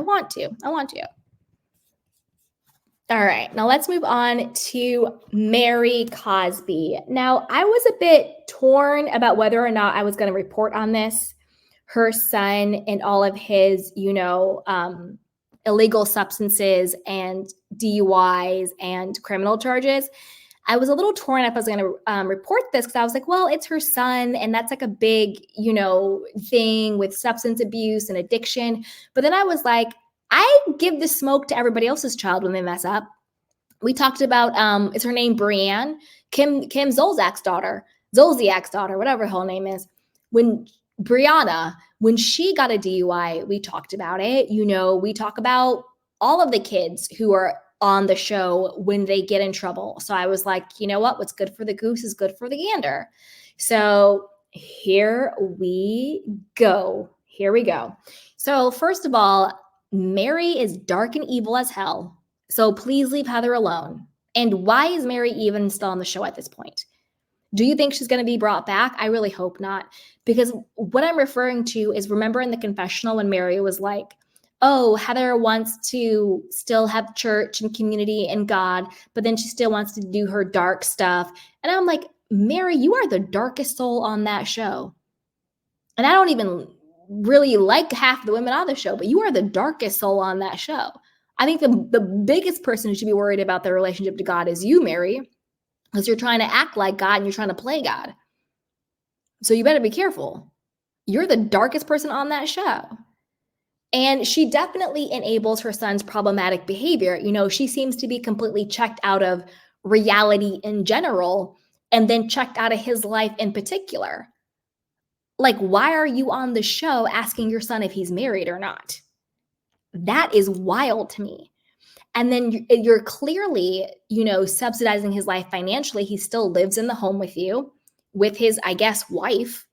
want to. All right, now let's move on to Mary Cosby. Now, I was a bit torn about whether or not I was going to report on this, her son and all of his, illegal substances and DUIs and criminal charges. I was a little torn if I was going to report this because I was like, well, it's her son, and that's like a big, thing with substance abuse and addiction. But then I was like, I give the smoke to everybody else's child when they mess up. We talked about, is her name Brianne? Kim Zolciak's daughter, whatever her whole name is. When she got a DUI, we talked about it. We talk about all of the kids who are on the show when they get in trouble. So I was like, you know what? What's good for the goose is good for the gander. So here we go. So first of all, Mary is dark and evil as hell. So please leave Heather alone. And why is Mary even still on the show at this point? Do you think she's going to be brought back? I really hope not. Because what I'm referring to is, remember in the confessional when Mary was like, oh, Heather wants to still have church and community and God, but then she still wants to do her dark stuff. And I'm like, Mary, you are the darkest soul on that show. And I don't even really like half the women on the show, but you are the darkest soul on that show. I think the biggest person who should be worried about their relationship to God is you, Mary, because you're trying to act like God and you're trying to play God. So you better be careful. You're the darkest person on that show. And she definitely enables her son's problematic behavior. She seems to be completely checked out of reality in general and then checked out of his life in particular. Like, why are you on the show asking your son if he's married or not? That is wild to me. And then you're clearly, subsidizing his life financially. He still lives in the home with you, with his, I guess, wife.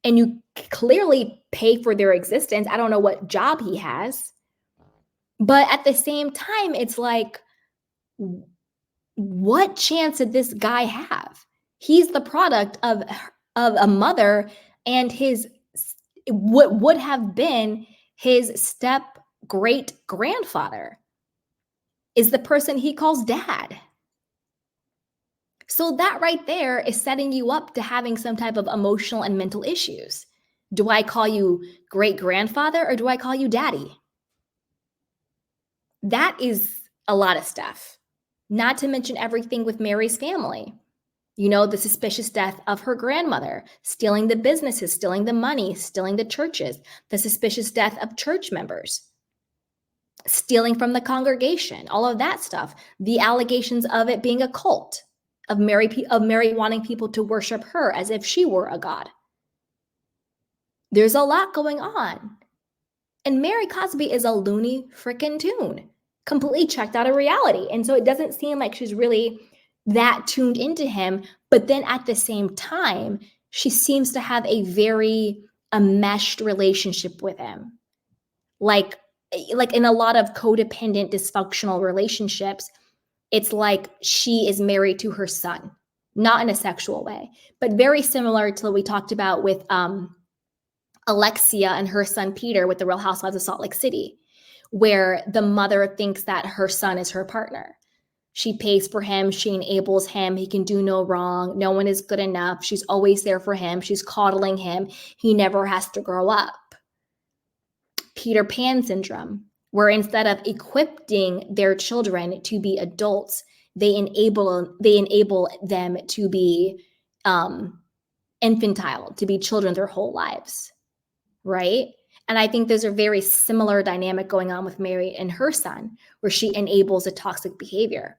And you clearly pay for their existence. I don't know what job he has. But at the same time, it's like, what chance did this guy have? He's the product of a mother, and what would have been his step great grandfather is the person he calls dad. So that right there is setting you up to having some type of emotional and mental issues. Do I call you great grandfather or do I call you daddy? That is a lot of stuff. Not to mention everything with Mary's family. The suspicious death of her grandmother, stealing the businesses, stealing the money, stealing the churches, the suspicious death of church members, stealing from the congregation, all of that stuff, the allegations of it being a cult, of Mary wanting people to worship her as if she were a god. There's a lot going on. And Mary Cosby is a loony freaking tune, completely checked out of reality. And so it doesn't seem like she's really that tuned into him. But then at the same time, she seems to have a very enmeshed relationship with him. Like in a lot of codependent, dysfunctional relationships, it's like she is married to her son, not in a sexual way, but very similar to what we talked about with Alexia and her son Peter with the Real Housewives of Salt Lake City, where the mother thinks that her son is her partner. She pays for him. She enables him. He can do no wrong. No one is good enough. She's always there for him. She's coddling him. He never has to grow up. Peter Pan syndrome, where instead of equipping their children to be adults, they enable them to be infantile, to be children their whole lives, right? And I think there's a very similar dynamic going on with Mary and her son, where she enables a toxic behavior.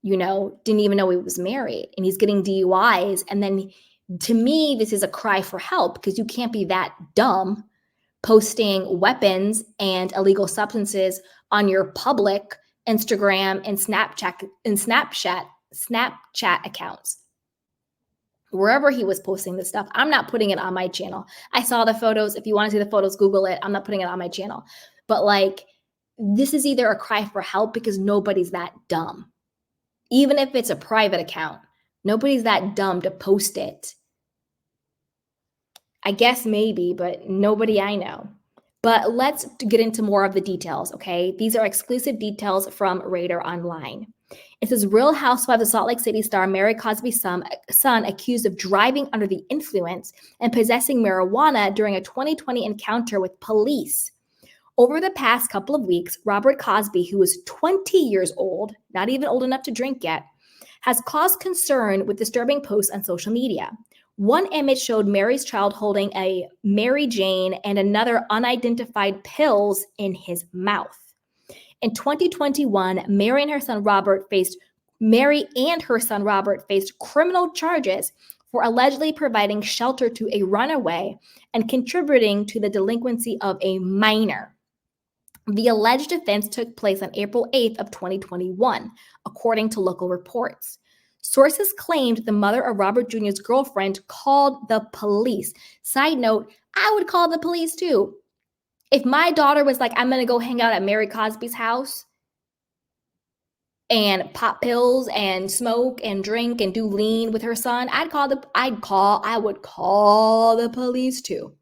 Didn't even know he was married, and he's getting DUIs. And then, to me, this is a cry for help, because you can't be that dumb posting weapons and illegal substances on your public Instagram and Snapchat accounts. Wherever he was posting this stuff, I'm not putting it on my channel. I saw the photos. If you want to see the photos, Google it. I'm not putting it on my channel. But this is either a cry for help, because nobody's that dumb. Even if it's a private account, nobody's that dumb to post it. I guess maybe, but nobody I know. But let's get into more of the details, okay? These are exclusive details from Radar Online. It says Real Housewives of Salt Lake City star Mary Cosby's son accused of driving under the influence and possessing marijuana during a 2020 encounter with police. Over the past couple of weeks, Robert Cosby, who is 20 years old, not even old enough to drink yet, has caused concern with disturbing posts on social media. One image showed Mary's child holding a Mary Jane and another unidentified pills in his mouth. In 2021, Mary and her son Robert faced criminal charges for allegedly providing shelter to a runaway and contributing to the delinquency of a minor. The alleged offense took place on April 8th of 2021, according to local reports. Sources claimed the mother of Robert Jr.'s girlfriend called the police. Side note, I would call the police too. If my daughter was like, I'm going to go hang out at Mary Cosby's house and pop pills and smoke and drink and do lean with her son, I would call the police too.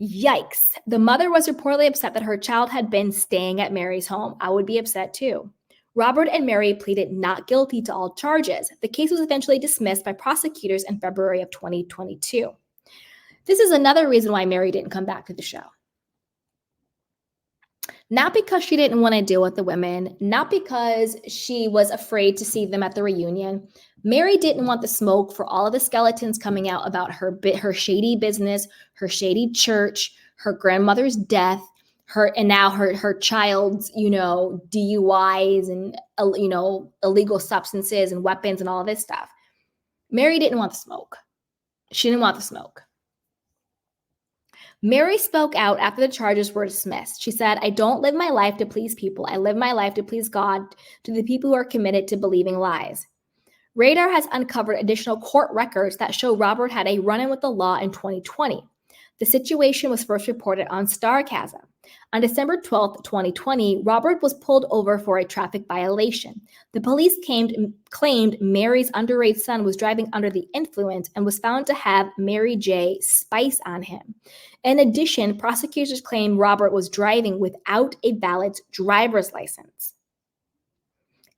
Yikes. The mother was reportedly upset that her child had been staying at Mary's home. I would be upset too. Robert and Mary pleaded not guilty to all charges. The case was eventually dismissed by prosecutors in February of 2022. This is another reason why Mary didn't come back to the show. Not because she didn't want to deal with the women, not because she was afraid to see them at the reunion. Mary didn't want the smoke for all of the skeletons coming out about her shady business, her shady church, her grandmother's death, her child's, DUIs and, illegal substances and weapons and all of this stuff. Mary didn't want the smoke. She didn't want the smoke. Mary spoke out after the charges were dismissed. She said, I don't live my life to please people. I live my life to please God, to the people who are committed to believing lies. Radar has uncovered additional court records that show Robert had a run-in with the law in 2020. The situation was first reported on Starcasm. On December 12, 2020, Robert was pulled over for a traffic violation. The police claimed Mary's underage son was driving under the influence and was found to have Mary J. Spice on him. In addition, prosecutors claim Robert was driving without a valid driver's license.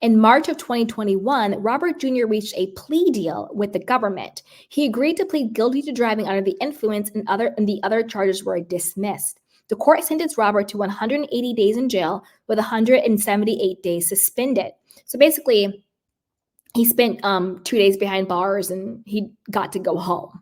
In March of 2021, Robert Jr. reached a plea deal with the government. He agreed to plead guilty to driving under the influence, and the other charges were dismissed. The court sentenced Robert to 180 days in jail with 178 days suspended. So basically, he spent 2 days behind bars and he got to go home.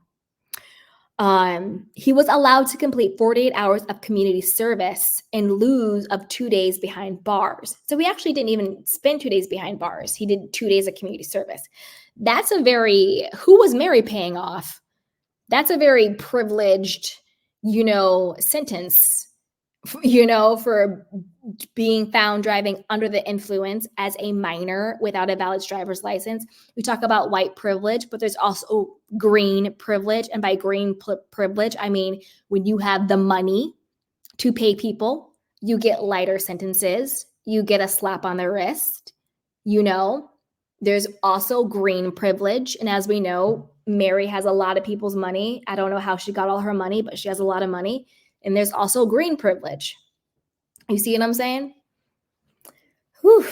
He was allowed to complete 48 hours of community service in lieu of 2 days behind bars. So he actually didn't even spend 2 days behind bars. He did 2 days of community service. That's who was Mary paying off? That's a very privileged, sentence, for being found driving under the influence as a minor without a valid driver's license. We talk about white privilege, but there's also green privilege. And by green privilege, I mean, when you have the money to pay people, you get lighter sentences. You get a slap on the wrist. There's also green privilege. And as we know, Mary has a lot of people's money. I don't know how she got all her money, but she has a lot of money. And there's also green privilege. You see what I'm saying? Whew.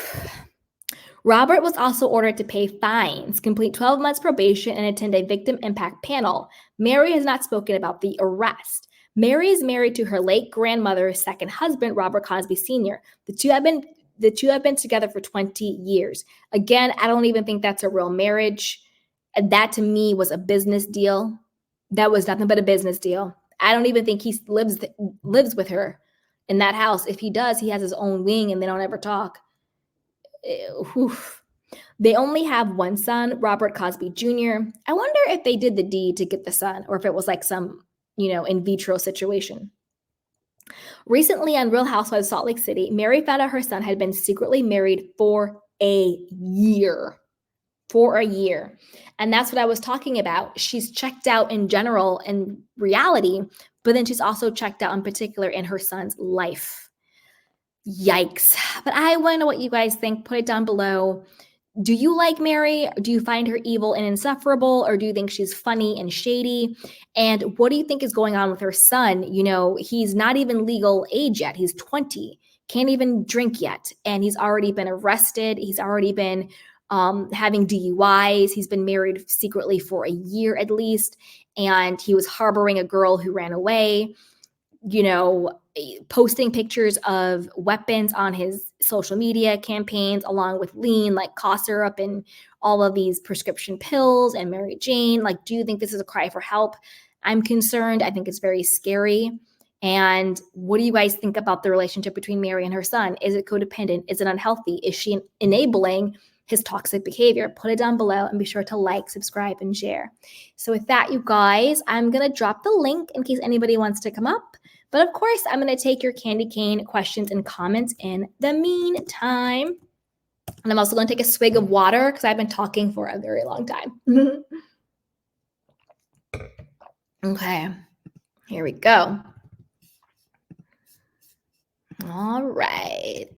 Robert was also ordered to pay fines, complete 12 months probation, and attend a victim impact panel. Mary has not spoken about the arrest. Mary is married to her late grandmother's second husband, Robert Cosby Sr. The two have been together for 20 years. Again, I don't even think that's a real marriage. That to me was a business deal. That was nothing but a business deal. I don't even think he lives with her in that house. If he does, he has his own wing and they don't ever talk. Oof. They only have one son, Robert Cosby Jr. I wonder if they did the deed to get the son or if it was like some, in vitro situation. Recently on Real Housewives of Salt Lake City, Mary found out her son had been secretly married for a year. And that's what I was talking about. She's checked out in general in reality, but then she's also checked out in particular in her son's life. Yikes. But I want to know what you guys think. Put it down below. do you like Mary? Do you find her evil and insufferable, or do you think she's funny and shady? And what do you think is going on with her son? You know, he's not even legal age yet. He's 20, can't even drink yet. And he's already been arrested. He's already been having DUIs. He's been married secretly for a year at least. And he was harboring a girl who ran away, you know, posting pictures of weapons on his social media campaigns, along with lean, like cough syrup and all of these prescription pills and Mary Jane. Like, do you think this is a cry for help? I'm concerned. I think it's very scary. And what do you guys think about the relationship between Mary and her son? Is it codependent? Is it unhealthy? Is she enabling his toxic behavior? Put it down below and be sure to like, subscribe, and share. So with that, you guys, I'm going to drop the link in case anybody wants to come up. But of course, I'm going to take your candy cane questions and comments in the meantime. And I'm also going to take a swig of water because I've been talking for a very long time. Okay, here we go. All right.